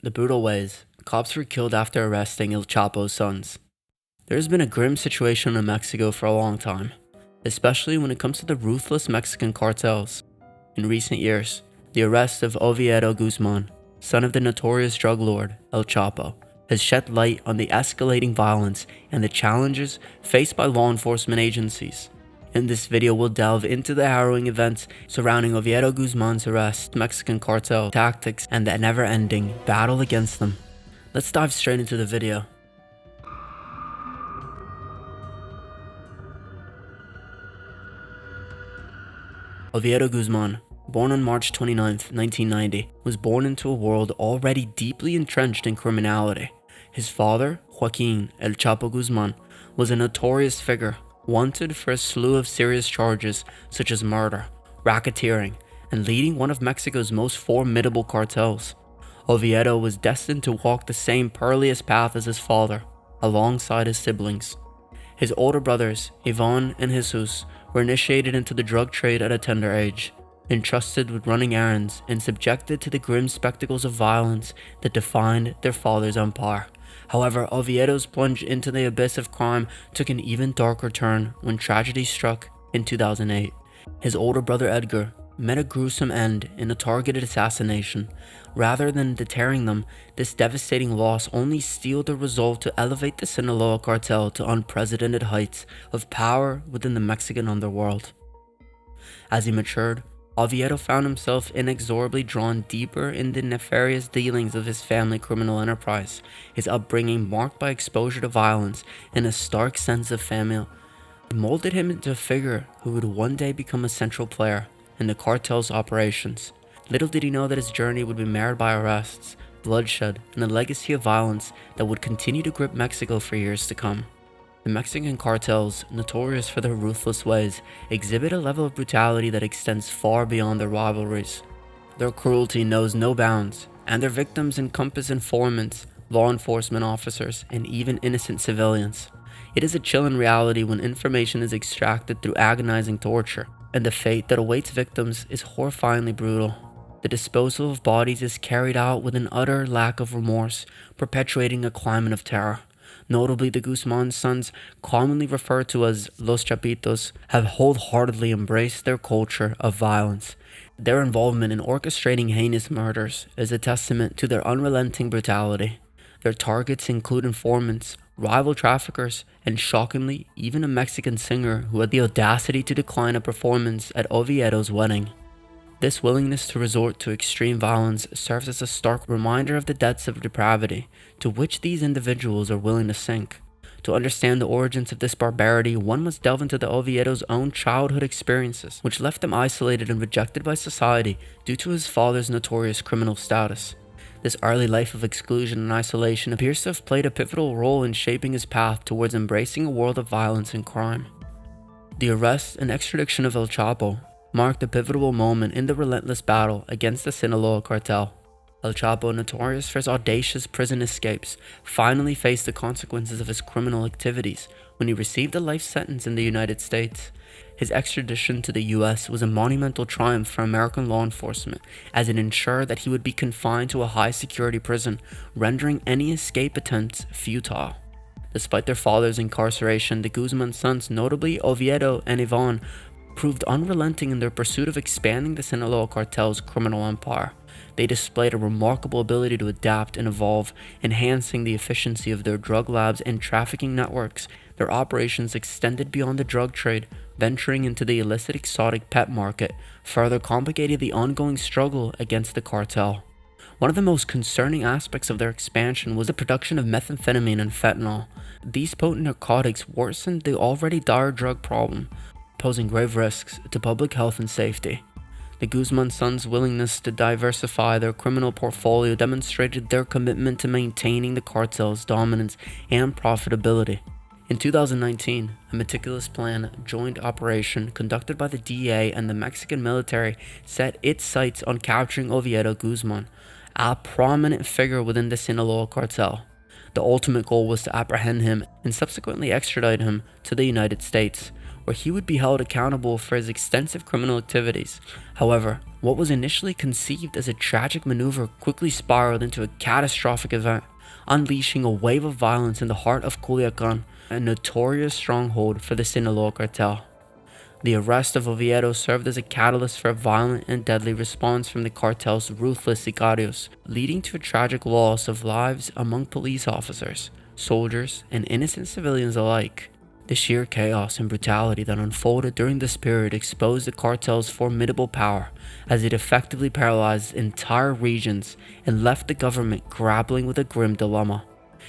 The brutal ways cops were killed after arresting El Chapo's sons. There has been a grim situation in Mexico for a long time, especially when it comes to the ruthless Mexican cartels. In recent years, the arrest of Oviedo Guzman, son of the notorious drug lord El Chapo, has shed light on the escalating violence and the challenges faced by law enforcement agencies. In this video, we'll delve into the harrowing events surrounding Oviedo Guzman's arrest, Mexican cartel tactics, and the never-ending battle against them. Let's dive straight into the video. Oviedo Guzman, born on March 29, 1990, was born into a world already deeply entrenched in criminality. His father, Joaquin El Chapo Guzman, was a notorious figure, wanted for a slew of serious charges such as murder, racketeering, and leading one of Mexico's most formidable cartels. Oviedo was destined to walk the same perilous path as his father, alongside his siblings. His older brothers, Ivan and Jesus, were initiated into the drug trade at a tender age, entrusted with running errands and subjected to the grim spectacles of violence that defined their father's empire. However, Oviedo's plunge into the abyss of crime took an even darker turn when tragedy struck in 2008. His older brother Edgar met a gruesome end in a targeted assassination. Rather than deterring them, this devastating loss only steeled their resolve to elevate the Sinaloa cartel to unprecedented heights of power within the Mexican underworld. As he matured, Oviedo found himself inexorably drawn deeper in the nefarious dealings of his family criminal enterprise, his upbringing marked by exposure to violence and a stark sense of family molded him into a figure who would one day become a central player in the cartel's operations. Little did he know that his journey would be marred by arrests, bloodshed, and a legacy of violence that would continue to grip Mexico for years to come. The Mexican cartels, notorious for their ruthless ways, exhibit a level of brutality that extends far beyond their rivalries. Their cruelty knows no bounds, and their victims encompass informants, law enforcement officers, and even innocent civilians. It is a chilling reality when information is extracted through agonizing torture, and the fate that awaits victims is horrifyingly brutal. The disposal of bodies is carried out with an utter lack of remorse, perpetuating a climate of terror. Notably, the Guzman sons, commonly referred to as Los Chapitos, have wholeheartedly embraced their culture of violence. Their involvement in orchestrating heinous murders is a testament to their unrelenting brutality. Their targets include informants, rival traffickers, and shockingly, even a Mexican singer who had the audacity to decline a performance at Oviedo's wedding. This willingness to resort to extreme violence serves as a stark reminder of the depths of depravity to which these individuals are willing to sink. To understand the origins of this barbarity, one must delve into the Oviedo's own childhood experiences, which left him isolated and rejected by society due to his father's notorious criminal status. This early life of exclusion and isolation appears to have played a pivotal role in shaping his path towards embracing a world of violence and crime. The arrest and extradition of El Chapo marked a pivotal moment in the relentless battle against the Sinaloa cartel. El Chapo, notorious for his audacious prison escapes, finally faced the consequences of his criminal activities when he received a life sentence in the United States. His extradition to the US was a monumental triumph for American law enforcement, as it ensured that he would be confined to a high-security prison, rendering any escape attempts futile. Despite their father's incarceration, the Guzman sons, notably Oviedo and Ivan, proved unrelenting in their pursuit of expanding the Sinaloa cartel's criminal empire. They displayed a remarkable ability to adapt and evolve, enhancing the efficiency of their drug labs and trafficking networks. Their operations extended beyond the drug trade, venturing into the illicit exotic pet market, further complicating the ongoing struggle against the cartel. One of the most concerning aspects of their expansion was the production of methamphetamine and fentanyl. These potent narcotics worsened the already dire drug problem, posing grave risks to public health and safety. The Guzman sons' willingness to diversify their criminal portfolio demonstrated their commitment to maintaining the cartel's dominance and profitability. In 2019, a meticulous planned joint operation conducted by the DEA and the Mexican military set its sights on capturing Oviedo Guzman, a prominent figure within the Sinaloa cartel. The ultimate goal was to apprehend him and subsequently extradite him to the United States, where he would be held accountable for his extensive criminal activities. However, what was initially conceived as a tragic maneuver quickly spiraled into a catastrophic event, unleashing a wave of violence in the heart of Culiacan, a notorious stronghold for the Sinaloa cartel. The arrest of Oviedo served as a catalyst for a violent and deadly response from the cartel's ruthless sicarios, leading to a tragic loss of lives among police officers, soldiers, and innocent civilians alike. The sheer chaos and brutality that unfolded during this period exposed the cartel's formidable power, as it effectively paralyzed entire regions and left the government grappling with a grim dilemma.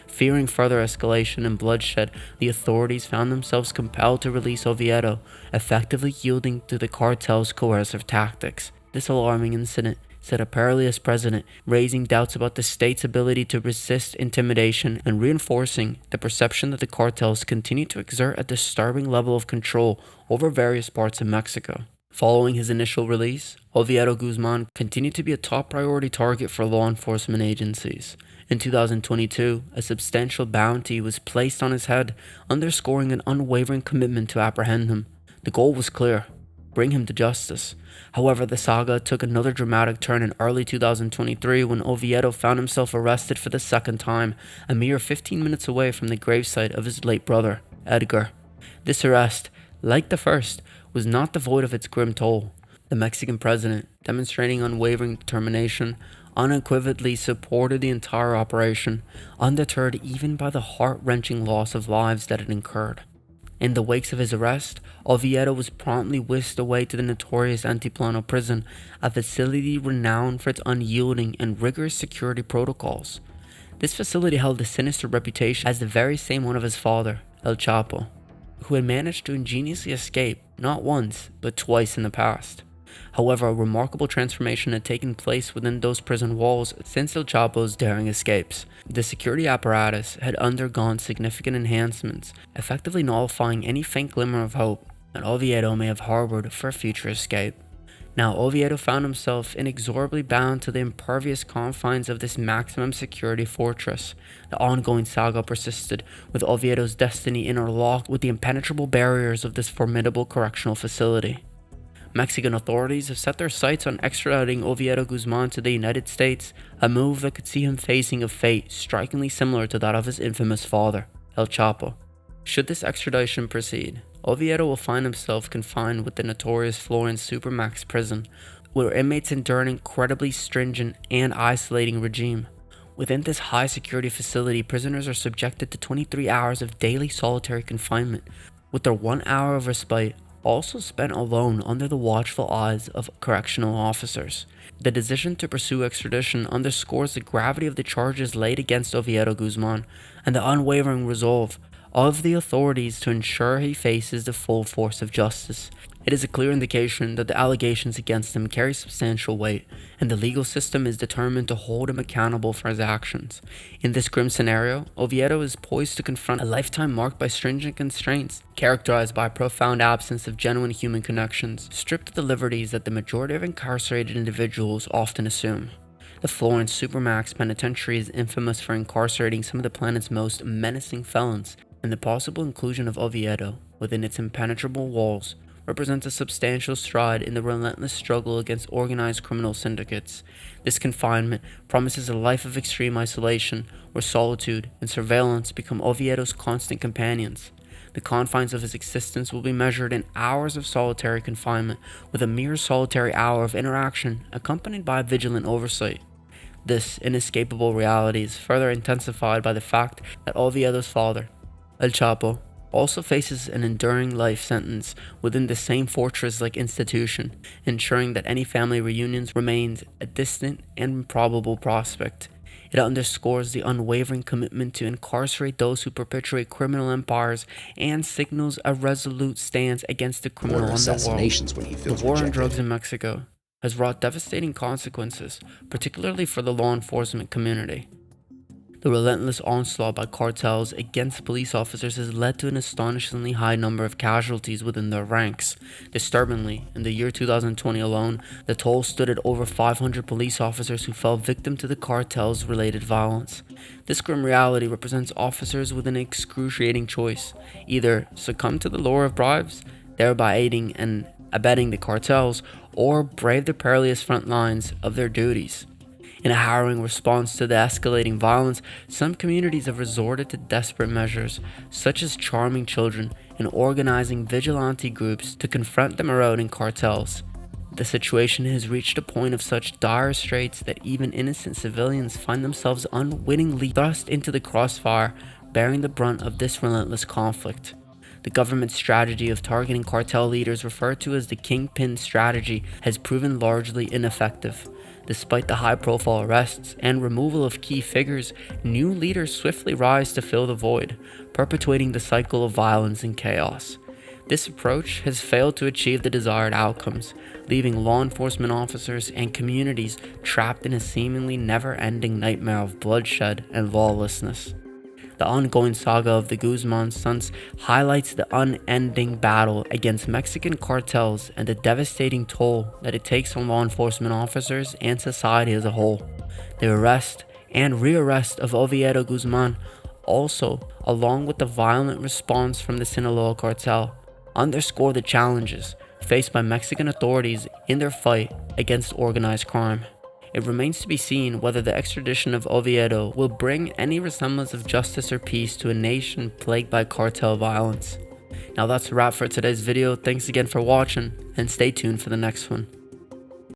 Fearing further escalation and bloodshed, the authorities found themselves compelled to release Oviedo, effectively yielding to the cartel's coercive tactics. This alarming incident set a perilous precedent, raising doubts about the state's ability to resist intimidation and reinforcing the perception that the cartels continue to exert a disturbing level of control over various parts of Mexico. Following his initial release, Oviedo Guzman continued to be a top priority target for law enforcement agencies. In 2022, a substantial bounty was placed on his head, underscoring an unwavering commitment to apprehend him. The goal was clear: bring him to justice. However, the saga took another dramatic turn in early 2023 when Oviedo found himself arrested for the second time, a mere 15 minutes away from the gravesite of his late brother, Edgar. This arrest, like the first, was not devoid of its grim toll. The Mexican president, demonstrating unwavering determination, unequivocally supported the entire operation, undeterred even by the heart-wrenching loss of lives that it incurred. In the wake of his arrest, Oviedo was promptly whisked away to the notorious Antiplano prison, a facility renowned for its unyielding and rigorous security protocols. This facility held a sinister reputation as the very same one of his father, El Chapo, who had managed to ingeniously escape not once, but twice in the past. However, a remarkable transformation had taken place within those prison walls since El Chapo's daring escapes. The security apparatus had undergone significant enhancements, effectively nullifying any faint glimmer of hope that Oviedo may have harbored for a future escape. Now, Oviedo found himself inexorably bound to the impervious confines of this maximum security fortress. The ongoing saga persisted, with Oviedo's destiny interlocked with the impenetrable barriers of this formidable correctional facility. Mexican authorities have set their sights on extraditing Oviedo Guzman to the United States, a move that could see him facing a fate strikingly similar to that of his infamous father, El Chapo. Should this extradition proceed, Oviedo will find himself confined with the notorious Florence Supermax prison, where inmates endure an incredibly stringent and isolating regime. Within this high-security facility, prisoners are subjected to 23 hours of daily solitary confinement, with their 1 hour of respite also spent alone under the watchful eyes of correctional officers. The decision to pursue extradition underscores the gravity of the charges laid against Oviedo Guzman and the unwavering resolve of the authorities to ensure he faces the full force of justice. It is a clear indication that the allegations against him carry substantial weight, and the legal system is determined to hold him accountable for his actions. In this grim scenario, Oviedo is poised to confront a lifetime marked by stringent constraints, characterized by a profound absence of genuine human connections, stripped of the liberties that the majority of incarcerated individuals often assume. The Florence Supermax Penitentiary is infamous for incarcerating some of the planet's most menacing felons, and the possible inclusion of Oviedo within its impenetrable walls represents a substantial stride in the relentless struggle against organized criminal syndicates. This confinement promises a life of extreme isolation, where solitude and surveillance become Oviedo's constant companions. The confines of his existence will be measured in hours of solitary confinement, with a mere solitary hour of interaction accompanied by vigilant oversight. This inescapable reality is further intensified by the fact that Oviedo's father, El Chapo, also faces an enduring life sentence within the same fortress-like institution, ensuring that any family reunions remains a distant and improbable prospect. It underscores the unwavering commitment to incarcerate those who perpetuate criminal empires and signals a resolute stance against the criminal underworld. The war on drugs in Mexico has wrought devastating consequences, particularly for the law enforcement community. The relentless onslaught by cartels against police officers has led to an astonishingly high number of casualties within their ranks. Disturbingly, in the year 2020 alone, the toll stood at over 500 police officers who fell victim to the cartels' related violence. This grim reality represents officers with an excruciating choice: either succumb to the lure of bribes thereby aiding and abetting the cartels, or brave the perilous front lines of their duties. In a harrowing response to the escalating violence, some communities have resorted to desperate measures, such as charming children and organizing vigilante groups to confront the marauding cartels. The situation has reached a point of such dire straits that even innocent civilians find themselves unwittingly thrust into the crossfire, bearing the brunt of this relentless conflict. The government's strategy of targeting cartel leaders, referred to as the Kingpin strategy, has proven largely ineffective. Despite the high-profile arrests and removal of key figures, new leaders swiftly rise to fill the void, perpetuating the cycle of violence and chaos. This approach has failed to achieve the desired outcomes, leaving law enforcement officers and communities trapped in a seemingly never-ending nightmare of bloodshed and lawlessness. The ongoing saga of the Guzman sons highlights the unending battle against Mexican cartels and the devastating toll that it takes on law enforcement officers and society as a whole. The arrest and rearrest of Oviedo Guzman also, along with the violent response from the Sinaloa cartel, underscore the challenges faced by Mexican authorities in their fight against organized crime. It remains to be seen whether the extradition of Oviedo will bring any resemblance of justice or peace to a nation plagued by cartel violence. Now that's a wrap for today's video. Thanks again for watching, and stay tuned for the next one.